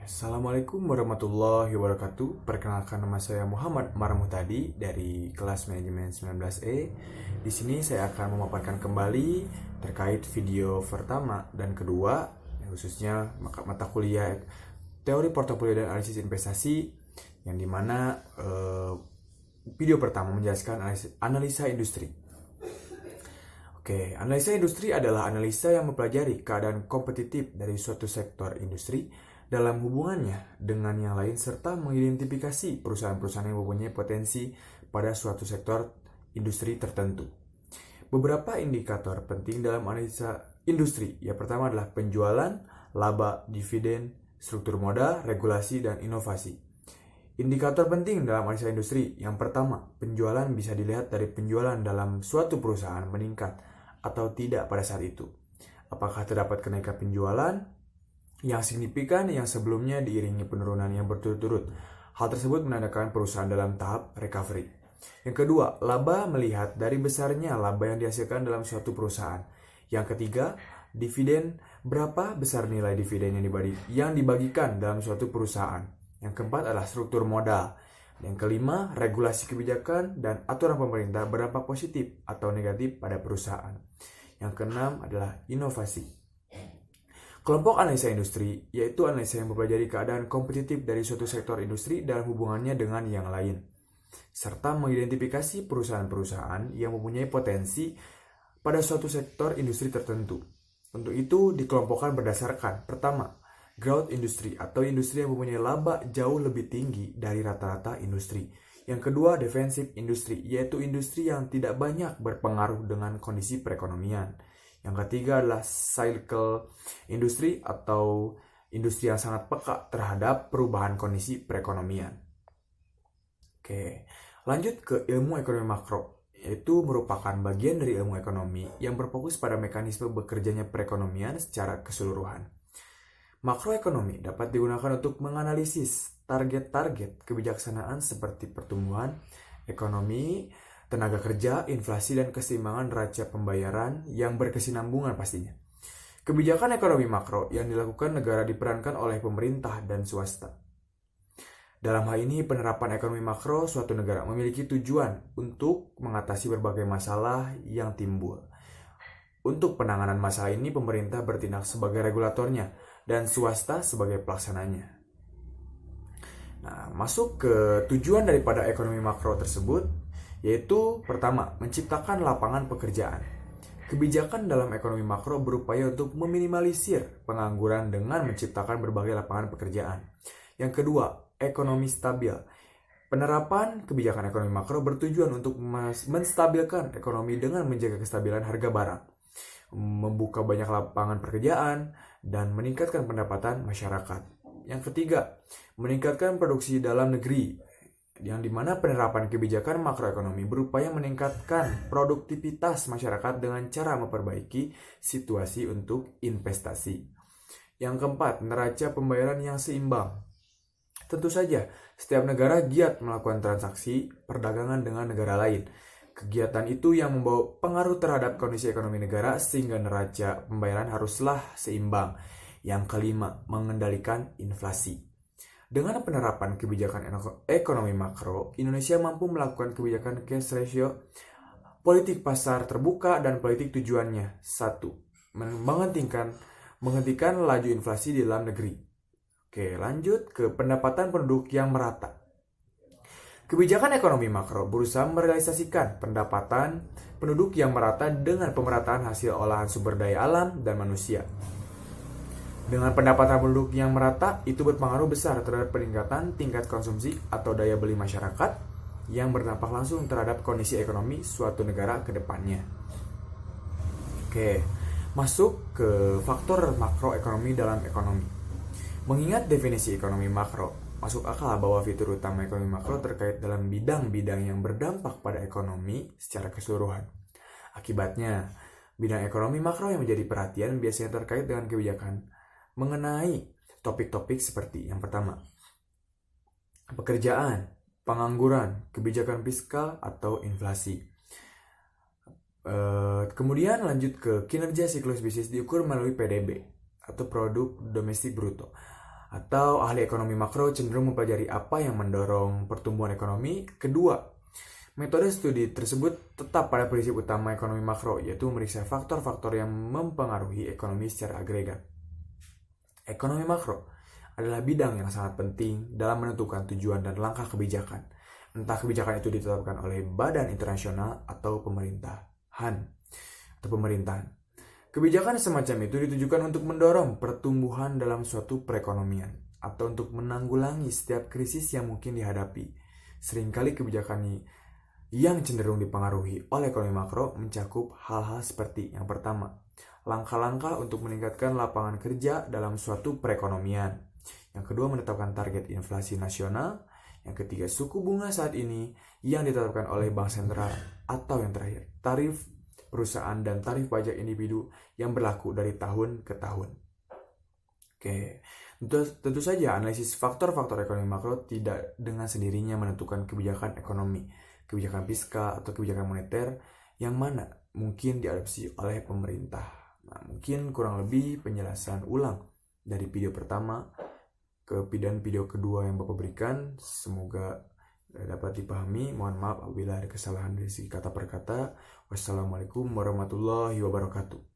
Assalamualaikum warahmatullahi wabarakatuh. Perkenalkan, nama saya Muhammad Marmuhtadi dari kelas manajemen 19E. Di sini saya akan memaparkan kembali terkait video pertama dan kedua, khususnya mata kuliah teori portofolio dan analisis investasi, yang dimana video pertama menjelaskan analisa industri. Oke, analisa industri adalah analisa yang mempelajari keadaan kompetitif dari suatu sektor industri dalam hubungannya dengan yang lain serta mengidentifikasi perusahaan-perusahaan yang mempunyai potensi pada suatu sektor industri tertentu. Beberapa indikator penting dalam analisa industri, yang pertama adalah penjualan, laba, dividen, struktur modal, regulasi, dan inovasi. Indikator penting dalam analisa industri, yang pertama, penjualan bisa dilihat dari penjualan dalam suatu perusahaan meningkat atau tidak pada saat itu. Apakah terdapat kenaikan penjualan yang signifikan yang sebelumnya diiringi penurunan yang berturut-turut. Hal tersebut menandakan perusahaan dalam tahap recovery. Yang kedua, laba melihat dari besarnya laba yang dihasilkan dalam suatu perusahaan. Yang ketiga, dividen, berapa besar nilai dividen yang dibagikan dalam suatu perusahaan. Yang keempat adalah struktur modal. Yang kelima, regulasi kebijakan dan aturan pemerintah berdampak positif atau negatif pada perusahaan. Yang keenam adalah inovasi. Kelompok analisa industri, yaitu analisa yang mempelajari keadaan kompetitif dari suatu sektor industri dalam hubungannya dengan yang lain, serta mengidentifikasi perusahaan-perusahaan yang mempunyai potensi pada suatu sektor industri tertentu. Untuk itu dikelompokkan berdasarkan, pertama, growth industry atau industri yang mempunyai laba jauh lebih tinggi dari rata-rata industri. Yang kedua, defensive industry, yaitu industri yang tidak banyak berpengaruh dengan kondisi perekonomian. Yang ketiga adalah cycle industry atau industri yang sangat peka terhadap perubahan kondisi perekonomian. Oke, lanjut ke ilmu ekonomi makro, yaitu merupakan bagian dari ilmu ekonomi yang berfokus pada mekanisme bekerjanya perekonomian secara keseluruhan. Makroekonomi dapat digunakan untuk menganalisis target-target kebijaksanaan seperti pertumbuhan ekonomi, tenaga kerja, inflasi, dan keseimbangan neraca pembayaran yang berkesinambungan pastinya. Kebijakan ekonomi makro yang dilakukan negara diperankan oleh pemerintah dan swasta. Dalam hal ini, penerapan ekonomi makro suatu negara memiliki tujuan untuk mengatasi berbagai masalah yang timbul. Untuk penanganan masalah ini, pemerintah bertindak sebagai regulatornya dan swasta sebagai pelaksananya. Nah, masuk ke tujuan daripada ekonomi makro tersebut, yaitu pertama, menciptakan lapangan pekerjaan. Kebijakan dalam ekonomi makro berupaya untuk meminimalisir pengangguran dengan menciptakan berbagai lapangan pekerjaan. Yang kedua, ekonomi stabil. Penerapan kebijakan ekonomi makro bertujuan untuk menstabilkan ekonomi dengan menjaga kestabilan harga barang, membuka banyak lapangan pekerjaan, dan meningkatkan pendapatan masyarakat. Yang ketiga, meningkatkan produksi dalam negeri, yang dimana penerapan kebijakan makroekonomi berupaya meningkatkan produktivitas masyarakat dengan cara memperbaiki situasi untuk investasi. Yang keempat, neraca pembayaran yang seimbang. Tentu saja, setiap negara giat melakukan transaksi perdagangan dengan negara lain. Kegiatan itu yang membawa pengaruh terhadap kondisi ekonomi negara sehingga neraca pembayaran haruslah seimbang. Yang kelima, mengendalikan inflasi. Dengan penerapan kebijakan ekonomi makro, Indonesia mampu melakukan kebijakan cash ratio, politik pasar terbuka, dan politik tujuannya. 1. Menghentikan laju inflasi di dalam negeri. Oke, lanjut ke pendapatan penduduk yang merata. Kebijakan ekonomi makro berusaha merealisasikan pendapatan penduduk yang merata dengan pemerataan hasil olahan sumber daya alam dan manusia. Dengan pendapatan penduduk yang merata, itu berpengaruh besar terhadap peningkatan tingkat konsumsi atau daya beli masyarakat yang berdampak langsung terhadap kondisi ekonomi suatu negara ke depannya. Oke, masuk ke faktor makroekonomi dalam ekonomi. Mengingat definisi ekonomi makro, masuk akal bahwa fitur utama ekonomi makro terkait dalam bidang-bidang yang berdampak pada ekonomi secara keseluruhan. Akibatnya, bidang ekonomi makro yang menjadi perhatian biasanya terkait dengan kebijakan mengenai topik-topik seperti yang pertama, pekerjaan, pengangguran, kebijakan fiskal atau inflasi. Kemudian lanjut ke kinerja siklus bisnis diukur melalui PDB atau produk domestik bruto. atau ahli ekonomi makro cenderung mempelajari apa yang mendorong pertumbuhan ekonomi. Kedua, metode studi tersebut tetap pada prinsip utama ekonomi makro, yaitu memeriksa faktor-faktor yang mempengaruhi ekonomi secara agregat. Ekonomi makro adalah bidang yang sangat penting dalam menentukan tujuan dan langkah kebijakan. Entah kebijakan itu ditetapkan oleh badan internasional atau pemerintahan. Kebijakan semacam itu ditujukan untuk mendorong pertumbuhan dalam suatu perekonomian atau untuk menanggulangi setiap krisis yang mungkin dihadapi. Seringkali kebijakan yang cenderung dipengaruhi oleh ekonomi makro mencakup hal-hal seperti yang pertama, langkah-langkah untuk meningkatkan lapangan kerja dalam suatu perekonomian. Yang kedua, menetapkan target inflasi nasional. Yang ketiga, suku bunga saat ini yang ditetapkan oleh Bank Sentral. Atau yang terakhir, tarif perusahaan dan tarif pajak individu yang berlaku dari tahun ke tahun. Oke, tentu saja analisis faktor-faktor ekonomi makro tidak dengan sendirinya menentukan kebijakan ekonomi, kebijakan fiskal atau kebijakan moneter yang mana mungkin diadopsi oleh pemerintah. Nah, mungkin kurang lebih penjelasan ulang dari video pertama ke video kedua yang Bapak berikan. Semoga dapat dipahami. Mohon maaf apabila ada kesalahan dari segi kata per kata. Wassalamualaikum warahmatullahi wabarakatuh.